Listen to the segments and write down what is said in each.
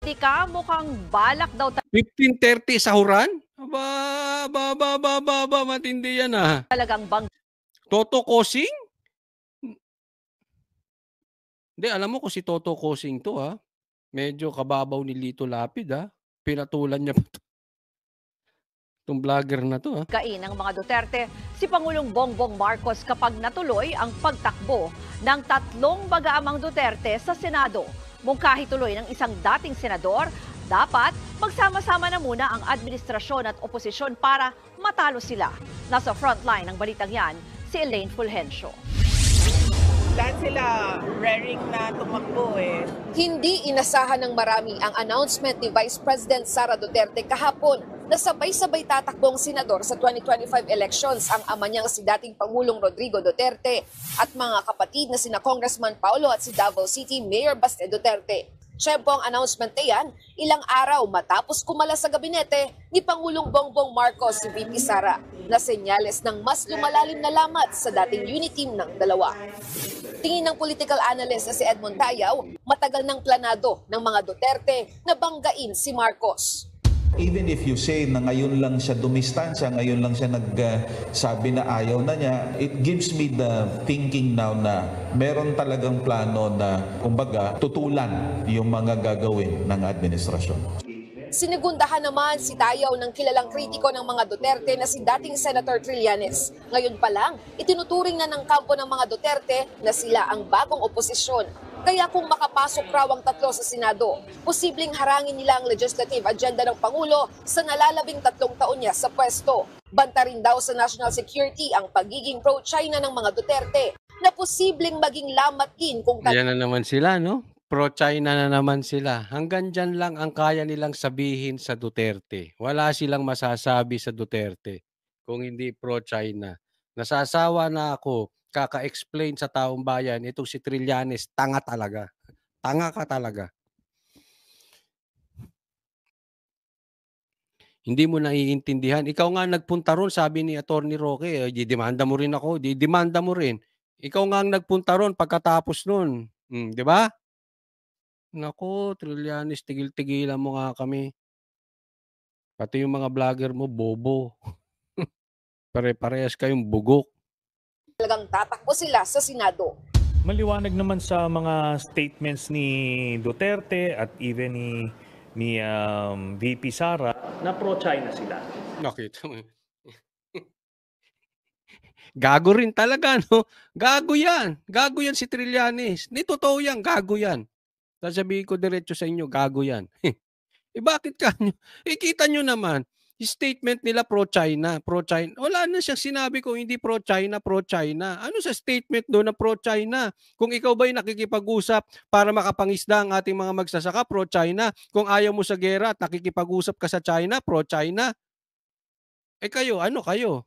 Di ka mukhang balak daw 15:30 sahuran? Aba, matindi yan, talagang Toto Kosing? Hindi, alam mo kung si Toto Kosing 'to, medyo kababaw ni Lito Lapid, pinatulan niya pa 'tong vlogger na 'to, banggain ng mga Duterte si Pangulong Bongbong Marcos kapag natuloy ang pagtakbo ng tatlong mag-aamang Duterte sa Senado. Mungkahi tuloy ng isang dating senador, dapat magsama-sama na muna ang administrasyon at oposisyon para matalo sila. Nasa frontline ng balitang yan, si Elaine Fulgencio. Lahat sila raring na tumakbo eh. Hindi inasahan ng marami ang announcement ni Vice President Sara Duterte kahapon na sabay-sabay tatakbong senador sa 2025 elections ang ama niyang si dating Pangulong Rodrigo Duterte at mga kapatid na sina Congressman Paulo at si Davao City Mayor Baste Duterte. Siyempre ang announcement na yan, ilang araw matapos kumala sa gabinete ni Pangulong Bongbong Marcos si VP Sara na senyales ng mas lumalalim na lamat sa dating unity team ng dalawa. Tingin ng political analyst na si Edmond Tayaw, matagal nang planado ng mga Duterte na banggain si Marcos. Even if you say na ngayon lang siya dumistansya, ngayon lang siya nagsabi na ayaw na niya, it gives me the thinking now na meron talagang plano na, kumbaga, tutulan yung mga gagawin ng administrasyon. Sinigundahan naman si Tayaw ng kilalang kritiko ng mga Duterte na si dating Senator Trillanes. Ngayon pa lang, itinuturing na ng kampo ng mga Duterte na sila ang bagong oposisyon. Kaya kung makapasok raw ang tatlo sa Senado, posibleng harangin nila ang legislative agenda ng Pangulo sa nalalabing 3 taon niya sa pwesto. Banta rin daw sa national security ang pagiging pro-China ng mga Duterte na posibleng maging lamat din kung Ayan na naman sila, no? Pro-China na naman sila. Hanggang diyan lang ang kaya nilang sabihin sa Duterte. Wala silang masasabi sa Duterte kung hindi pro-China. Nasasawa na ako kaka-explain sa taong bayan, itong si Trillanes, tanga talaga. Tanga ka talaga. Hindi mo naiintindihan. Ikaw nga nagpunta ron, sabi ni Attorney Roque, didemanda mo rin ako, didemanda mo rin. Ikaw nga ang nagpunta ron pagkatapos nun. 'Di ba? Naku, Trillanes, tigil-tigilan mo nga kami. Pati yung mga vlogger mo, bobo. Pare-parehas kayong bugok. talagang tatakbo sila sa Senado. Maliwanag naman sa mga statements ni Duterte at even ni VP Sara na pro-China sila. Nakita mo. Gago rin talaga, no? Gago yan. Gago yan si Trillanes. Di totoo yan, gago yan. Sasabihin ko diretso sa inyo, gago yan. Bakit ka nyo? Kita nyo naman, statement nila pro-China, pro-China. Wala na siyang sinabi ko hindi pro-China, pro-China. Ano sa statement doon na pro-China? Kung ikaw ba'y nakikipag-usap para makapangisda ang ating mga magsasaka, pro-China. Kung ayaw mo sa gera at nakikipag-usap ka sa China, pro-China. Kayo, ano kayo?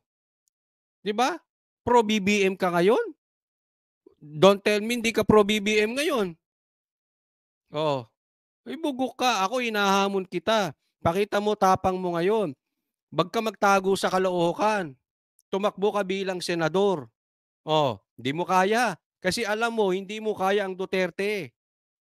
'Di ba? Pro-BBM ka ngayon? Don't tell me hindi ka pro-BBM ngayon. Oh. Bugok ka. Ako hinahamon kita. Pakita mo tapang mo ngayon. Wag ka magtago sa kalookan. Tumakbo ka bilang senador. Hindi mo kaya. Kasi alam mo, hindi mo kaya ang Duterte.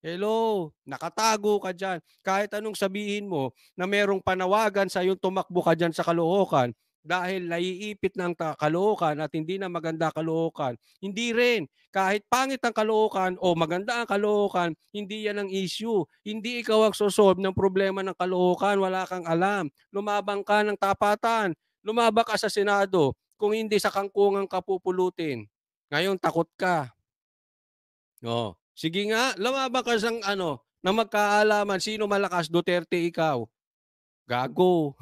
Hello, nakatago ka dyan. Kahit anong sabihin mo na merong panawagan sa yung tumakbo ka dyan sa Caloocan dahil naiipit ng Caloocan at hindi na maganda Caloocan. Hindi rin. Kahit pangit ang Caloocan o maganda ang Caloocan, hindi yan ang issue. Hindi ikaw ang sosolve ng problema ng Caloocan. Wala kang alam. Lumabang ka ng tapatan. Lumabang ka sa Senado. Kung hindi sa kangkungan ka pupulutin. Ngayon takot ka. Sige nga, lumabang ka sang na magkaalaman sino malakas, Duterte ikaw. Gago.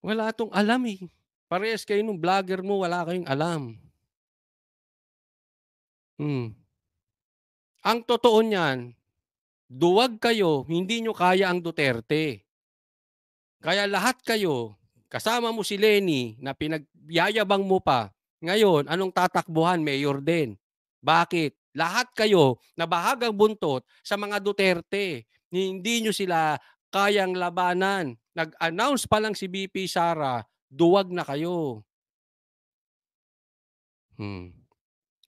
Wala 'tong alam, Parehas kayo nung vlogger mo, wala kayong alam. Ang totoo niyan, duwag kayo, hindi nyo kaya ang Duterte. Kaya lahat kayo, kasama mo si Leni na pinagyayabang mo pa, ngayon anong tatakbuhan, mayor din. Bakit? Lahat kayo na bahagang buntot sa mga Duterte. Hindi nyo sila kayang labanan. Nag-announce pa lang si VP Sara, duwag na kayo.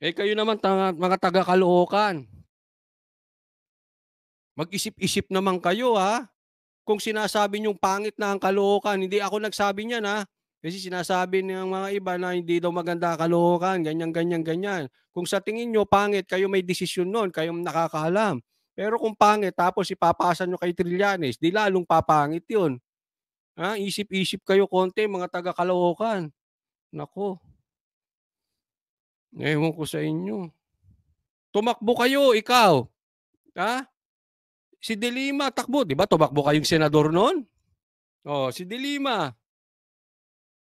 Eh, kayo naman mga taga-Caloocan, mag-isip-isip naman kayo, ha? Kung sinasabi niyong pangit na ang Caloocan, hindi ako nagsabi niyan, ha? Kasi sinasabi ng mga iba na hindi daw maganda ang Caloocan, ganyan, ganyan, ganyan. Kung sa tingin niyo pangit, kayo may desisyon nun, kayong nakakaalam. Pero kung pangit tapos ipapasa niyo kay Trillanes, di lalong papangit 'yun. Ha, isip-isip kayo konti mga taga Caloocan. Naku, ewan ko sa inyo. Tumakbo kayo, ikaw, ha? Si De Lima takbo, 'di ba tumakbo kayong senador no'n? Oh, si De Lima,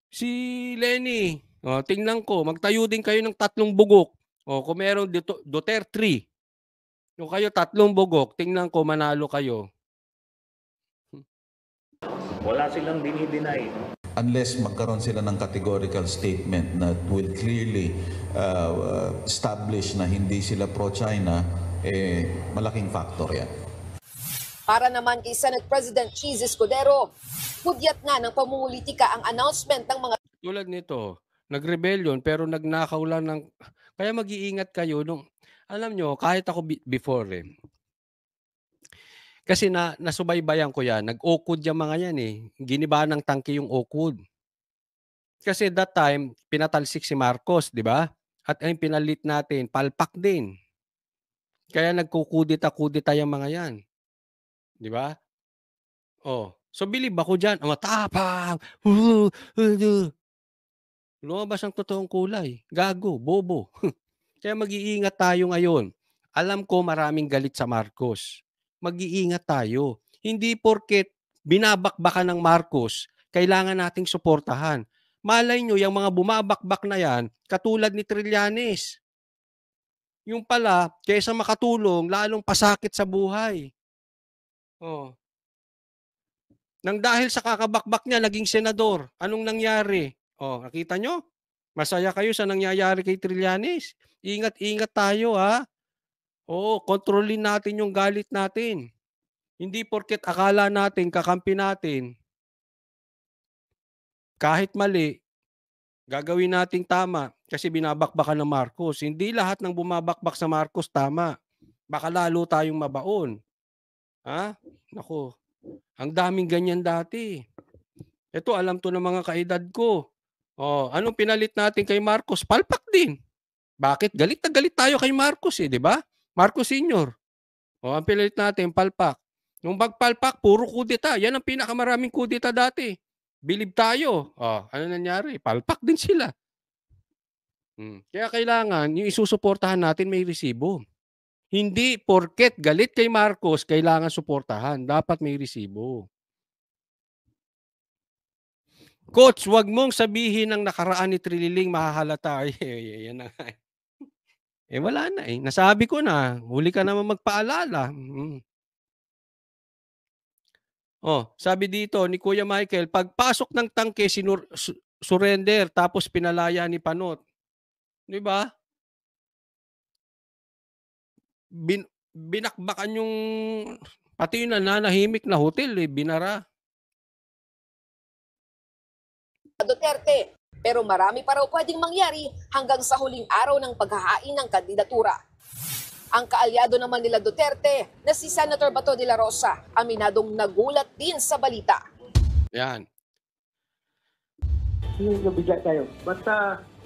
si Lenny, oh, tingnan ko magtayo din kayo ng 3 bugok. Oh, kung merong Duterte, kung kayo 3 bugok, tingnan ko manalo kayo. Wala silang dinideny. Unless magkaroon sila ng categorical statement that will clearly establish na hindi sila pro-China, malaking factor yan. Para naman kay Senate President Cheese Escudero, hudyat nga ng pamumulitika ang announcement ng mga Tulad nito, nag-rebellion pero nagnakaw lang ng kaya mag-iingat kayo nung alam nyo, kahit ako before kasi nasubaybayan ko yan, nag-okod yung mga yan giniba ng tangke yung okod. Kasi that time, pinatalsik si Marcos, di ba? At ang pinalit natin, palpak din. Kaya nagkukudita-kudita yung mga yan. Di ba? Oh, so believe ako dyan, matapang, lumabas ang totoong kulay. Gago, bobo. Kaya mag-iingat tayo ngayon. Alam ko maraming galit sa Marcos. Mag-iingat tayo. Hindi porket binabakbakan ng Marcos, kailangan nating suportahan. Malay nyo, yung mga bumabakbak na yan, katulad ni Trillanes. Yung pala, kaysa makatulong, lalong pasakit sa buhay. Oh. Nang dahil sa kakabakbak niya, naging senador. Anong nangyari? Oh, nakita nyo? Masaya kayo sa nangyayari kay Trillanes. Ingat-ingat tayo, ha? Oo, kontrolin natin yung galit natin. Hindi porket akala natin, kakampi natin, kahit mali, gagawin nating tama kasi binabakbakan ng Marcos. Hindi lahat ng bumabakbak sa Marcos tama. Baka lalo tayong mabaon. Ha? Naku, ang daming ganyan dati. Ito, alam to ng mga kaedad ko. Oh, anong pinalit natin kay Marcos? Palpak din. Bakit? Galit na galit tayo kay Marcos di ba? Marcos Sr. Oh, ang pinalit natin, palpak. Nung pagpalpak, puro kudeta. Yan ang pinakamaraming kudeta dati. Bilib tayo. Oh, ano nangyari? Palpak din sila. Kaya kailangan, yung isusuportahan natin may resibo. Hindi porket galit kay Marcos, kailangan suportahan. Dapat may resibo. Coach, wag mong sabihin ng nakaraan ni Trililing mahahalata. Yan na nga. Wala na Nasabi ko na. Huli ka naman magpaalala. Oh, sabi dito ni Kuya Michael, pagpasok ng tangke surrender tapos pinalaya ni Panot. 'Di ba? Binakbakan yung pati yung nananahimik na hotel binara. Duterte. Pero marami pa raw pwedeng mangyari hanggang sa huling araw ng paghahain ng kandidatura. Ang kaalyado naman nila Duterte na si Senator Bato de la Rosa, aminadong nagulat din sa balita. Yan. Nabigla tayo. But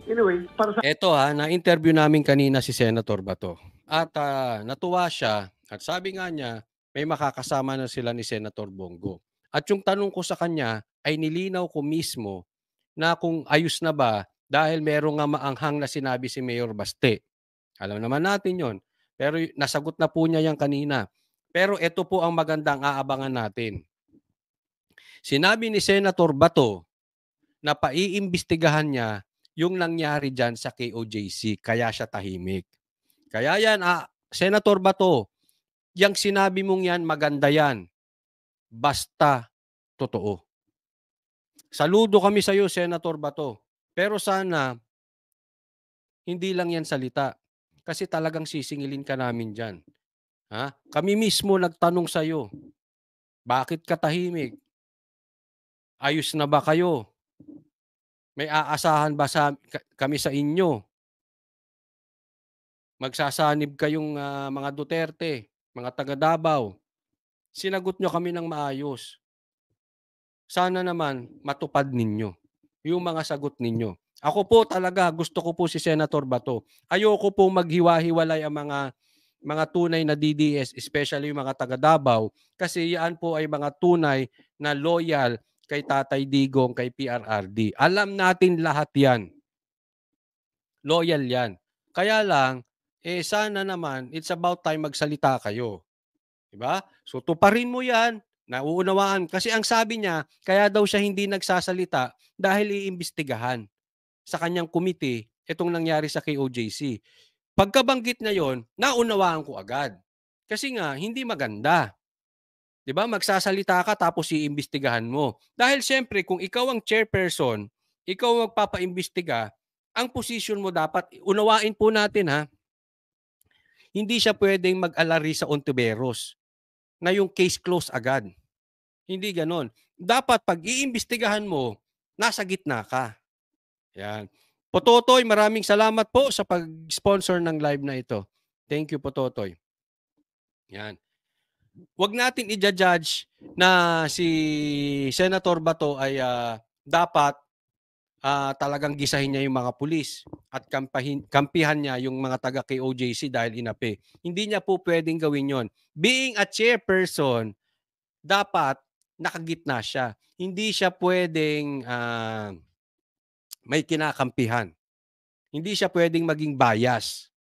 anyway, para sa... Ito na-interview namin kanina si Senator Bato. At natuwa siya at sabi nga niya may makakasama na sila ni Senator Bongo. At yung tanong ko sa kanya ay nilinaw ko mismo na kung ayos na ba dahil merong nga maanghang na sinabi si Mayor Baste. Alam naman natin yon. Pero nasagot na po niya yan kanina. Pero ito po ang magandang aabangan natin. Sinabi ni Senator Bato na paiimbestigahan niya yung nangyari dyan sa KOJC. Kaya siya tahimik. Kaya yan, Senator Bato, yung sinabi mong yan, maganda yan. Basta totoo. Saludo kami sa iyo, Senator Bato. Pero sana, hindi lang yan salita. Kasi talagang sisingilin ka namin dyan. Ha? Kami mismo nagtanong sa iyo, bakit ka tahimik? Ayos na ba kayo? May aasahan ba kami sa inyo? magsasanib kayong mga Duterte, mga taga Davao. Sinagot nyo kami ng maayos. Sana naman matupad ninyo yung mga sagot ninyo. Ako po talaga, gusto ko po si Senator Bato. Ayoko po maghiwa-hiwalay ang mga tunay na DDS, especially yung mga taga Davao, kasi yan po ay mga tunay na loyal kay Tatay Digong, kay PRRD. Alam natin lahat yan. Loyal yan. Kaya lang, sana naman, it's about time magsalita kayo. Diba? So tuparin mo yan, nauunawaan. Kasi ang sabi niya, kaya daw siya hindi nagsasalita dahil iimbestigahan sa kanyang komite itong nangyari sa KOJC. Pagkabanggit na yon, naunawaan ko agad. Kasi nga, hindi maganda. Diba? Magsasalita ka tapos iimbestigahan mo. Dahil siyempre, kung ikaw ang chairperson, ikaw ang magpapaimbestiga, ang posisyon mo dapat, unawain po natin ha, hindi siya pwedeng mag-alari sa Ontiveros na yung case close agad. Hindi ganon. Dapat pag iimbestigahan mo, nasa gitna ka. Yan. Pototoy, maraming salamat po sa pag-sponsor ng live na ito. Thank you, Pototoy. Yan. Huwag natin i-judge na si Senator Bato ay dapat talagang gisahin niya yung mga pulis at kampihan niya yung mga taga KOJC dahil inapi. Hindi niya po pwedeng gawin yon. Being a chairperson, dapat nakagitna siya. Hindi siya pwedeng may kinakampihan. Hindi siya pwedeng maging bias.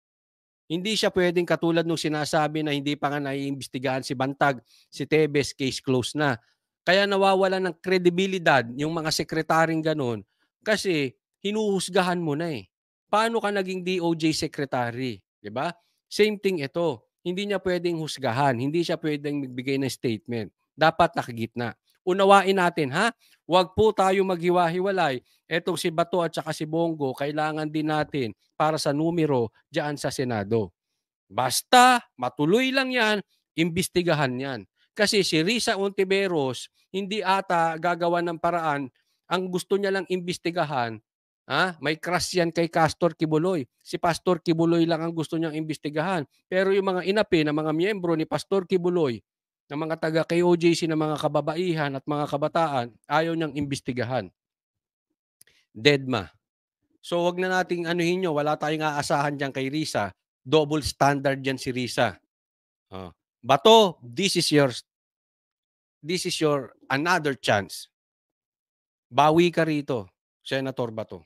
Hindi siya pwedeng katulad nung sinasabi na hindi pa nga naiimbestigahan si Bantag, si Tebes, case closed na. Kaya nawawala ng kredibilidad yung mga sekretaring ganun kasi hinuhusgahan mo na eh. Paano ka naging DOJ secretary? Diba? Same thing ito. Hindi niya pwedeng husgahan. Hindi siya pwedeng magbigay ng statement. Dapat nakagitna. Unawain natin ha. Huwag po tayo maghiwa-hiwalay. Etong si Bato at saka si Bongo, kailangan din natin para sa numero diyan sa Senado. Basta matuloy lang yan, imbestigahan yan. Kasi si Risa Ontiveros, hindi ata gagawa ng paraan. Ang gusto niya lang imbestigahan, may crush yan kay Pastor Kibuloy. Si Pastor Kibuloy lang ang gusto niyang imbestigahan. Pero yung mga inapi na mga miyembro ni Pastor Kibuloy, ng mga taga KOJC na mga kababaihan at mga kabataan, ayaw niyang imbestigahan. Deadma. So wag na nating anuhin nyo, wala tayong aasahan dyan kay Risa. Double standard dyan si Risa. Bato, this is your another chance. Bawi ka rito, Senator Bato.